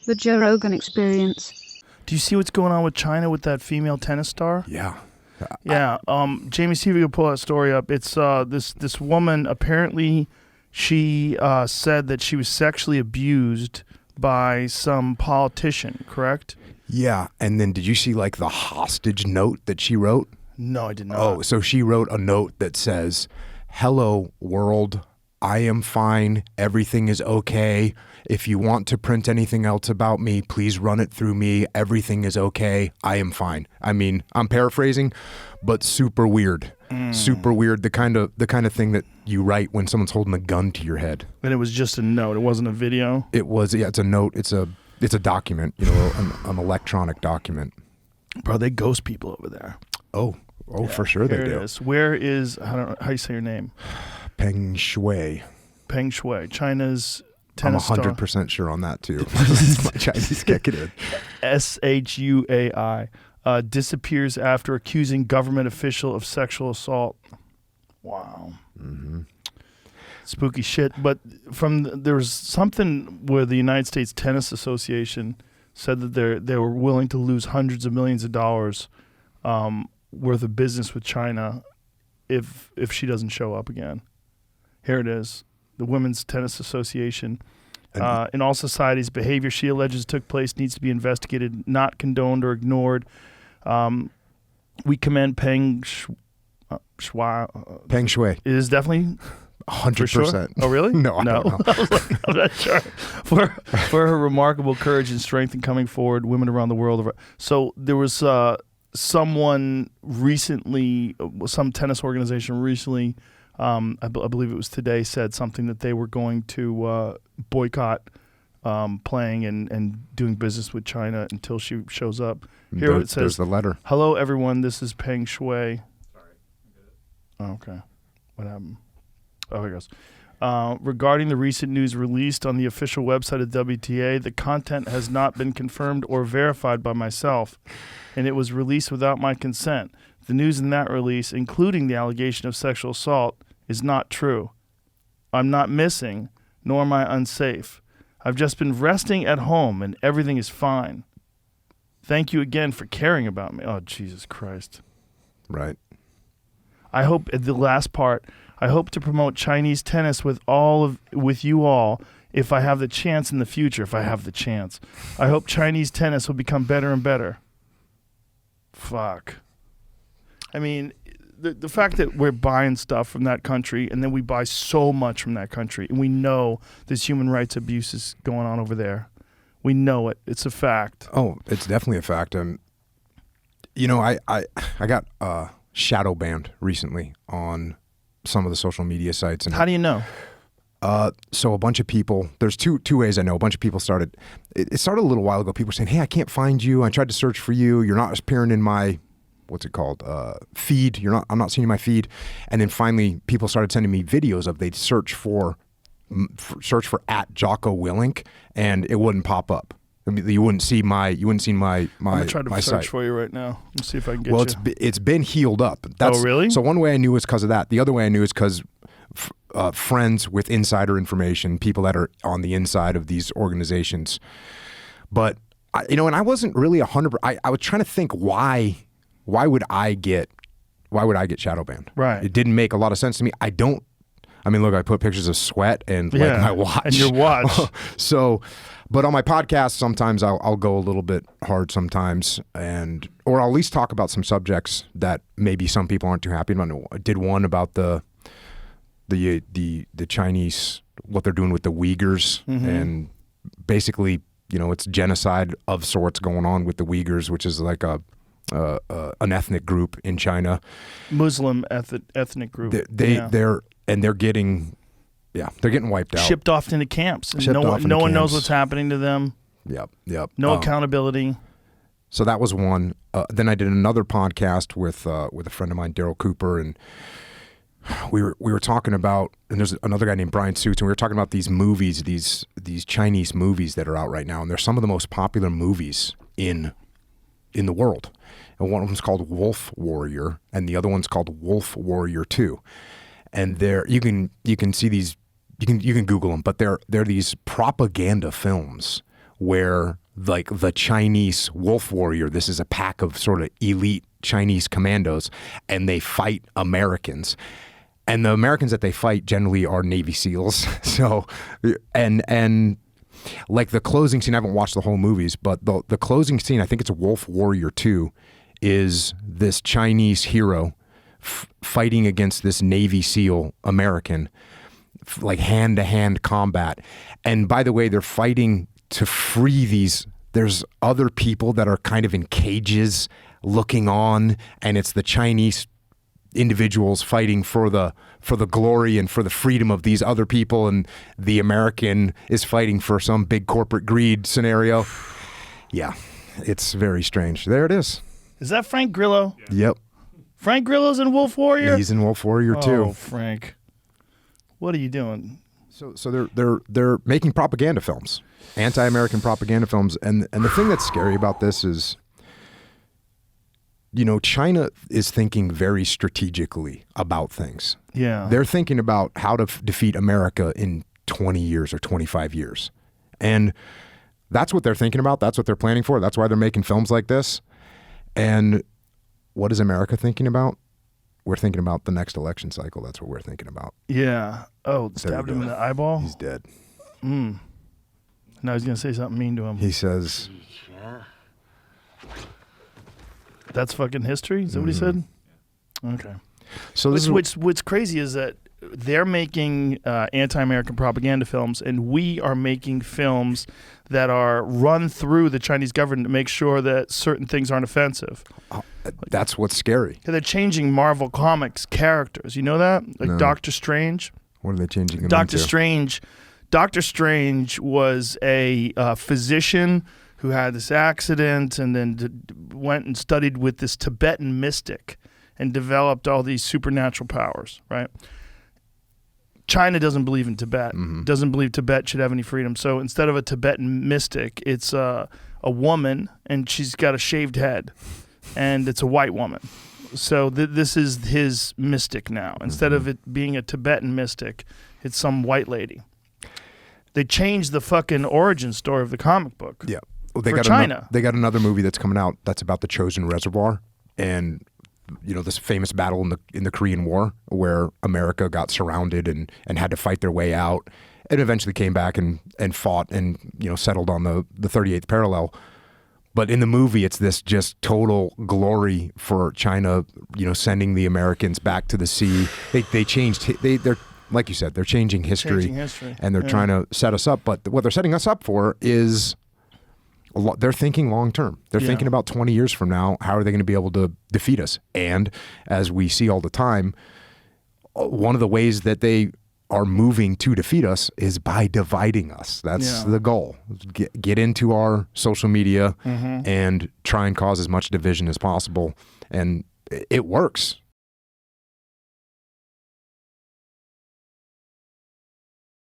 The Joe Rogan Experience. Do you see what's going on with China with that female tennis star? Yeah. Yeah. Jamie, see if you can pull that story up. It's this woman, apparently she said that she was sexually abused by some politician, correct? Yeah. And then did you see like the hostage note that she wrote? No, I did not. Oh, so she wrote a note that says, "Hello, world. I am fine. Everything is okay. If you want to print anything else about me, please run it through me. Everything is okay. I am fine." I mean, I'm paraphrasing, but super weird. Super weird. The kind of thing that you write when someone's holding a gun to your head. And it was just a note. It wasn't a video. It was. Yeah, it's a note. It's a document. You know, an electronic document. Bro, they ghost people over there. Oh, yeah, for sure they do. Where is, I don't know how you say your name? Peng Shuai. Peng Shuai, China's tennis star. I'm 100% sure on that too. This is my Chinese kicking in. Shuai disappears after accusing government official of sexual assault. Wow. Mm-hmm. Spooky shit. But there was something where the United States Tennis Association said that they were willing to lose hundreds of millions of dollars worth of business with China if she doesn't show up again. Here it is. The Women's Tennis Association. In all societies, behavior she alleges took place needs to be investigated, not condoned or ignored. We commend Peng Shuai. Peng Shuai. It is definitely 100%. Sure? Oh, really? No, I don't know. I'm not sure. For her remarkable courage and strength in coming forward, women around the world. So there was someone recently, some tennis organization recently, I believe it was today, said something that they were going to boycott playing and doing business with China until she shows up. Here it says, there's the letter. "Hello, everyone. This is Peng Shuai." Sorry. Oh, okay. What happened? Oh, here it goes. Regarding the recent news released on the official website of WTA, the content has not been confirmed or verified by myself, and it was released without my consent. The news in that release, including the allegation of sexual assault, is not true. I'm not missing, nor am I unsafe. I've just been resting at home, and everything is fine. Thank you again for caring about me. Oh, Jesus Christ. Right. I hope, the last part, I hope to promote Chinese tennis with you all if I have the chance in the future, if I have the chance. I hope Chinese tennis will become better and better. Fuck. I mean, the fact that we're buying stuff from that country and then we buy so much from that country and we know there's human rights abuses going on over there. We know it. It's a fact. Oh, it's definitely a fact. You know, I got shadow banned recently on some of the social media sites. And how do you know? So a bunch of people, there's two ways I know. A bunch of people started, it started a little while ago. People were saying, "Hey, I can't find you. I tried to search for you. You're not appearing in my, what's it called? Feed. I'm not seeing you in my feed." And then finally people started sending me videos of, they'd search for at Jocko Willink and it wouldn't pop up. I mean, you wouldn't see my I'm gonna try to my search site. for you right now. Let's see if I can get well, you. it's been healed up. That's, oh, really? So one way I knew was because of that. The other way I knew is because friends with insider information, people that are on the inside of these organizations. But and I wasn't really 100%. I was trying to think why would I get shadow banned? Right. It didn't make a lot of sense to me. I mean, look, I put pictures of sweat and like my watch. And your watch. So, but on my podcast, sometimes I'll go a little bit hard sometimes, or I'll at least talk about some subjects that maybe some people aren't too happy about. I did one about the Chinese, what they're doing with the Uyghurs, and basically, it's genocide of sorts going on with the Uyghurs, which is like an ethnic group in China. Muslim ethnic group. They're getting wiped out. Shipped off into camps. No one knows what's happening to them. Yep. No accountability. So that was one. Then I did another podcast with a friend of mine, Daryl Cooper, and we were talking about, and there's another guy named Brian Suits, and we were talking about these movies, these Chinese movies that are out right now, and they're some of the most popular movies in the world. And one of them's called Wolf Warrior, and the other one's called Wolf Warrior 2. And you can see these, you can Google them, but they're these propaganda films where like the Chinese wolf warrior, this is a pack of sort of elite Chinese commandos, and they fight Americans. And the Americans that they fight generally are Navy SEALs. So, and like the closing scene, I haven't watched the whole movies, but the closing scene, I think it's Wolf Warrior 2, is this Chinese hero fighting against this Navy SEAL American, like hand-to-hand combat. And by the way, they're fighting to free these. There's other people that are kind of in cages looking on, and it's the Chinese individuals fighting for the glory and for the freedom of these other people, and the American is fighting for some big corporate greed scenario. Yeah, it's very strange. There it is. Is that Frank Grillo? Yeah. Yep. Frank Grillo's in Wolf Warrior? He's in Wolf Warrior too. Oh, Frank. What are you doing? So they're making propaganda films, anti-American propaganda films, and the thing that's scary about this is, you know, China is thinking very strategically about things. Yeah. They're thinking about how to defeat America in 20 years or 25 years. And that's what they're thinking about. That's what they're planning for. That's why they're making films like this. And what is America thinking about? We're thinking about the next election cycle. That's what we're thinking about. Yeah. Oh, stabbed him in the eyeball? He's dead. Now he's going to say something mean to him. He says... That's fucking history? Is that what he said? Okay. So this what's crazy is that they're making anti-American propaganda films, and we are making films that are run through the Chinese government to make sure that certain things aren't offensive. That's what's scary. They're changing Marvel Comics characters. You know that? Like No. Doctor Strange. What are they changing him Doctor into? Doctor Strange was a physician who had this accident and then went and studied with this Tibetan mystic and developed all these supernatural powers, right? China doesn't believe in Tibet, doesn't believe Tibet should have any freedom. So instead of a Tibetan mystic, it's a woman, and she's got a shaved head, and it's a white woman. So this is his mystic now. Instead of it being a Tibetan mystic, it's some white lady. They changed the fucking origin story of the comic book. Yeah. Well, for China. They got another movie that's coming out that's about the Chosen Reservoir, and you know, this famous battle in the Korean War where America got surrounded and had to fight their way out, and eventually came back and fought and, you know, settled on the 38th parallel. But in the movie, it's this just total glory for China, you know, sending the Americans back to the sea. They changed. They're like you said, they're changing history, and they're trying to set us up. But what they're setting us up for is they're thinking long term. They're thinking about 20 years from now, how are they going to be able to defeat us? And as we see all the time, one of the ways that they are moving to defeat us is by dividing us. That's the goal. Get into our social media and try and cause as much division as possible. And it works.